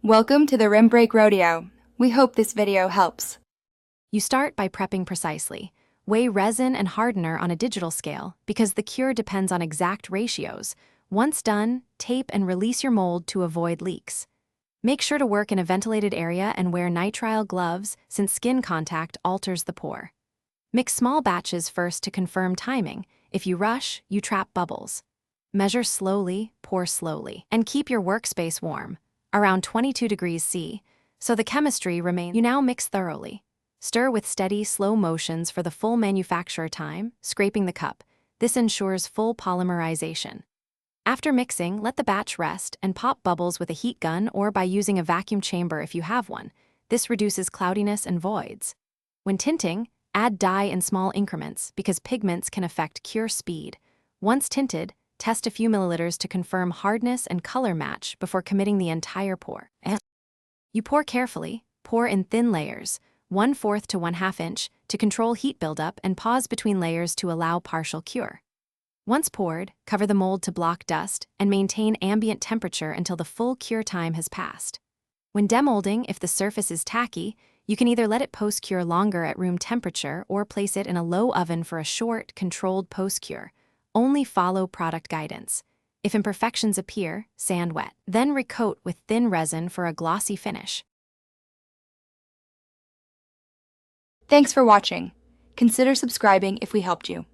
Welcome to the Rim Break Rodeo. We hope this video helps. You start by prepping precisely. Weigh resin and hardener on a digital scale because the cure depends on exact ratios. Once done, tape and release your mold to avoid leaks. Make sure to work in a ventilated area and wear nitrile gloves since skin contact alters the pour. Mix small batches first to confirm timing. If you rush, you trap bubbles. Measure slowly, pour slowly, and keep your workspace warm, around 22 degrees C, so the chemistry remains. You now mix thoroughly. Stir with steady, slow motions for the full manufacture time, scraping the cup. This ensures full polymerization. After mixing, let the batch rest and pop bubbles with a heat gun or by using a vacuum chamber if you have one. This reduces cloudiness and voids. When tinting, add dye in small increments because pigments can affect cure speed. Once tinted, test a few milliliters to confirm hardness and color match before committing the entire pour. You pour carefully, pour in thin layers, 1/4 to 1/2 inch, to control heat buildup and pause between layers to allow partial cure. Once poured, cover the mold to block dust and maintain ambient temperature until the full cure time has passed. When demolding, if the surface is tacky, you can either let it post-cure longer at room temperature or place it in a low oven for a short, controlled post-cure. Only follow product guidance. If imperfections appear, sand wet. Then recoat with thin resin for a glossy finish. Thanks for watching. Consider subscribing if we helped you.